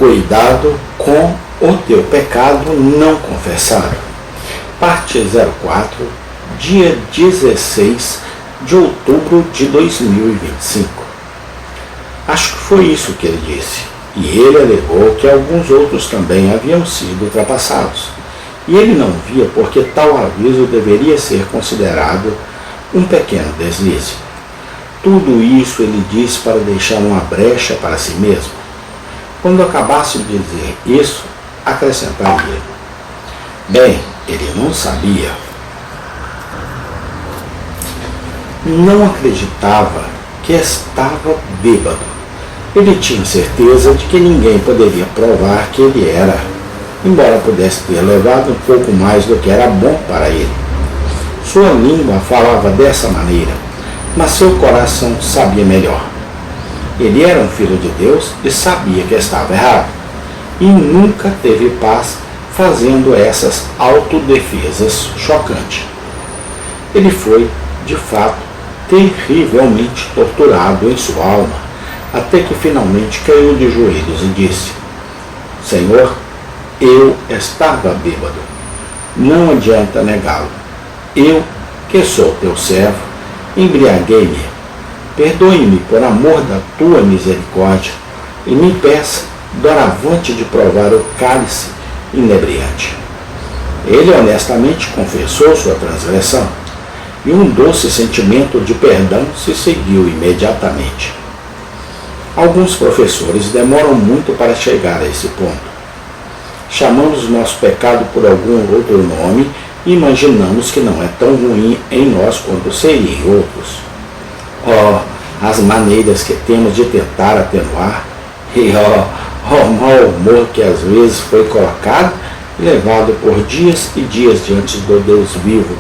Cuidado com o teu pecado não confessado. Parte 04, dia 16 de outubro de 2025. Acho que foi isso que ele disse. E ele alegou que alguns outros também haviam sido ultrapassados. E ele não via porque tal aviso deveria ser considerado um pequeno deslize. Tudo isso ele disse para deixar uma brecha para si mesmo. Quando acabasse de dizer isso, acrescentaria: bem, ele não sabia. Não acreditava que estava bêbado. Ele tinha certeza de que ninguém poderia provar que ele era, embora pudesse ter levado um pouco mais do que era bom para ele. Sua língua falava dessa maneira, mas seu coração sabia melhor. Ele era um filho de Deus e sabia que estava errado, e nunca teve paz fazendo essas autodefesas chocantes. Ele foi, de fato, terrivelmente torturado em sua alma, até que finalmente caiu de joelhos e disse: Senhor, eu estava bêbado. Não adianta negá-lo. Eu, que sou teu servo, embriaguei-me. Perdoe-me por amor da tua misericórdia e me peça doravante de provar o cálice inebriante. Ele honestamente confessou sua transgressão, e um doce sentimento de perdão se seguiu imediatamente. Alguns professores demoram muito para chegar a esse ponto. Chamamos o nosso pecado por algum outro nome e imaginamos que não é tão ruim em nós quanto seria em outros. Oh, as maneiras que temos de tentar atenuar, e o mau humor que às vezes foi colocado e levado por dias e dias diante do Deus vivo,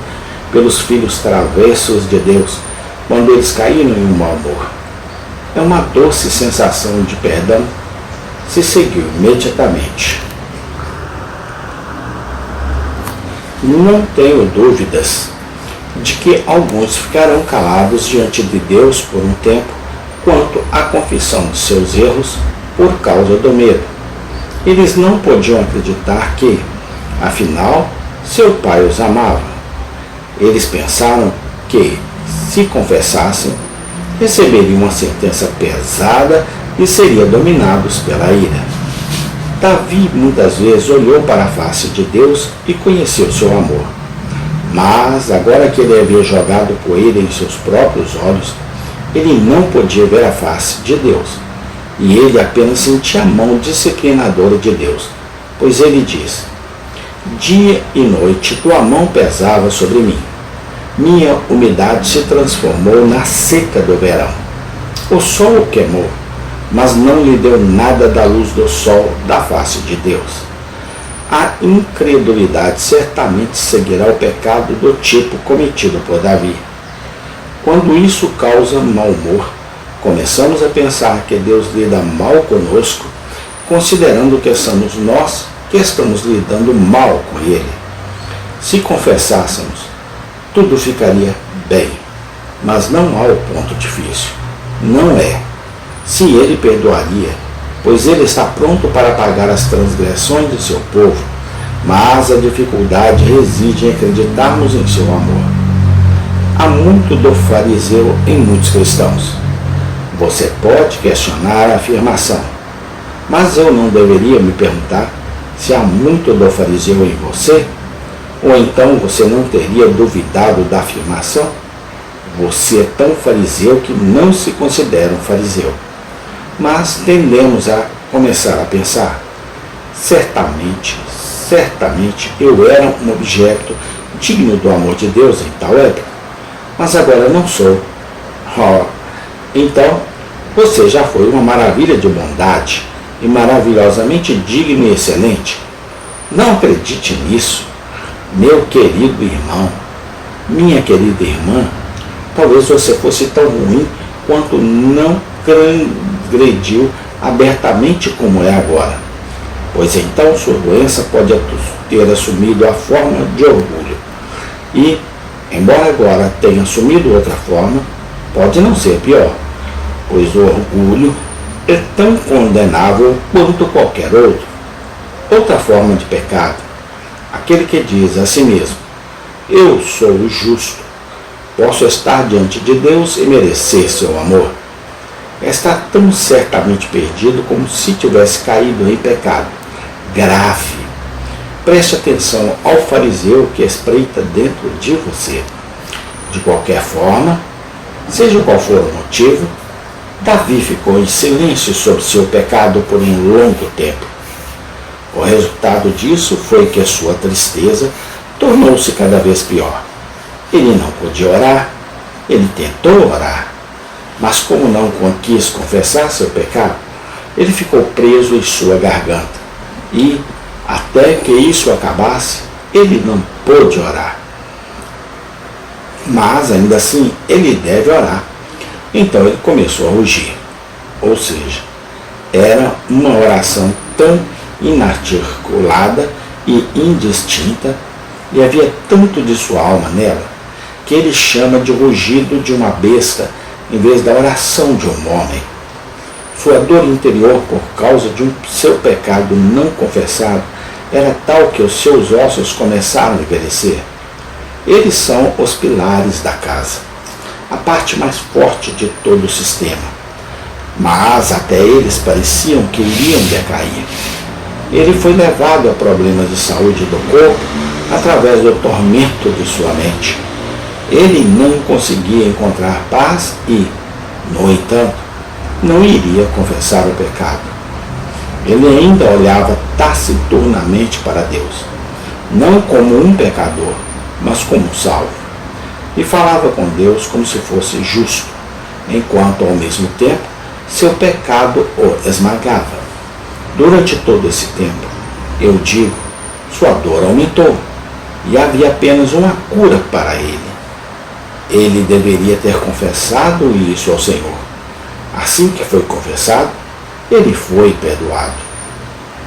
pelos filhos travessos de Deus, quando eles caíram em um mau humor. É uma doce sensação de perdão, se seguiu imediatamente. Não tenho dúvidas de que alguns ficarão calados diante de Deus por um tempo quanto à confissão de seus erros por causa do medo. Eles não podiam acreditar que, afinal, seu pai os amava. Eles pensaram que, se confessassem, receberiam uma sentença pesada e seriam dominados pela ira. Davi muitas vezes olhou para a face de Deus e conheceu seu amor. Mas, agora que ele havia jogado poeira em seus próprios olhos, ele não podia ver a face de Deus. E ele apenas sentia a mão disciplinadora de Deus, pois ele diz: dia e noite tua mão pesava sobre mim. Minha umidade se transformou na seca do verão. O sol o queimou, mas não lhe deu nada da luz do sol da face de Deus. A incredulidade certamente seguirá o pecado do tipo cometido por Davi. Quando isso causa mau humor, começamos a pensar que Deus lida mal conosco, considerando que somos nós que estamos lidando mal com Ele. Se confessássemos, tudo ficaria bem, mas não há o ponto difícil. Não é. Se Ele perdoaria, pois Ele está pronto para pagar as transgressões de seu povo, mas a dificuldade reside em acreditarmos em seu amor. Há muito do fariseu em muitos cristãos. Você pode questionar a afirmação, mas eu não deveria me perguntar se há muito do fariseu em você? Ou então você não teria duvidado da afirmação? Você é tão fariseu que não se considera um fariseu. Mas tendemos a começar a pensar: certamente eu era um objeto digno do amor de Deus em tal época, mas agora não sou. Oh, então você já foi uma maravilha de bondade e maravilhosamente digno e excelente. Não acredite nisso, meu querido irmão, minha querida irmã. Talvez você fosse tão ruim quanto não transgrediu abertamente como é agora, pois então sua doença pode ter assumido a forma de orgulho e, embora agora tenha assumido outra forma, pode não ser pior, pois o orgulho é tão condenável quanto qualquer outro. Outra forma de pecado, aquele que diz a si mesmo: eu sou o justo, posso estar diante de Deus e merecer seu amor, está tão certamente perdido como se tivesse caído em pecado grave. Preste atenção ao fariseu que espreita dentro de você. De qualquer forma, seja qual for o motivo, Davi ficou em silêncio sobre seu pecado por um longo tempo. O resultado disso foi que a sua tristeza tornou-se cada vez pior. Ele não podia orar, ele tentou orar, mas como não quis confessar seu pecado, ele ficou preso em sua garganta. E, até que isso acabasse, ele não pôde orar. Mas, ainda assim, ele deve orar. Então ele começou a rugir. Ou seja, era uma oração tão inarticulada e indistinta, e havia tanto de sua alma nela, que ele chama de rugido de uma besta, em vez da oração de um homem. Sua dor interior por causa de seu pecado não confessado era tal que os seus ossos começaram a envelhecer. Eles são os pilares da casa, a parte mais forte de todo o sistema. Mas até eles pareciam que iriam decair. Ele foi levado a problemas de saúde do corpo através do tormento de sua mente. Ele não conseguia encontrar paz e, no entanto, não iria confessar o pecado. Ele ainda olhava taciturnamente para Deus, não como um pecador, mas como um salvo, e falava com Deus como se fosse justo, enquanto ao mesmo tempo seu pecado o esmagava. Durante todo esse tempo, eu digo, sua dor aumentou, e havia apenas uma cura para ele. Ele deveria ter confessado isso ao Senhor. Assim que foi confessado, ele foi perdoado.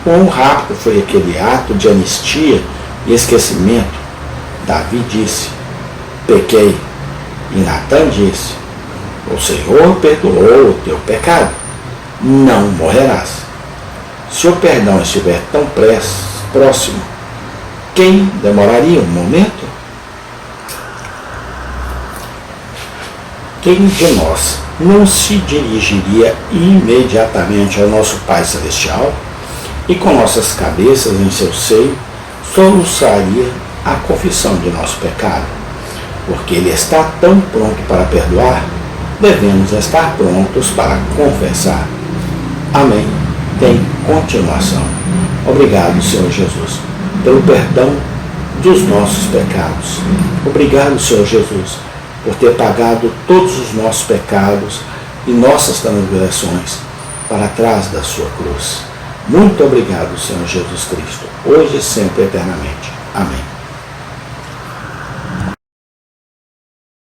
Quão rápido foi aquele ato de anistia e esquecimento! Davi disse: pequei. E Natã disse: o Senhor perdoou o teu pecado, não morrerás. Se o perdão estiver tão próximo, quem demoraria um momento? Quem de nós não se dirigiria imediatamente ao nosso Pai Celestial e com nossas cabeças em seu seio soluçaria a confissão de nosso pecado? Porque Ele está tão pronto para perdoar, devemos estar prontos para confessar. Amém. Tem continuação. Obrigado, Senhor Jesus, pelo perdão dos nossos pecados. Obrigado, Senhor Jesus, por ter pagado todos os nossos pecados e nossas transgressões para trás da sua cruz. Muito obrigado, Senhor Jesus Cristo, hoje e sempre eternamente. Amém.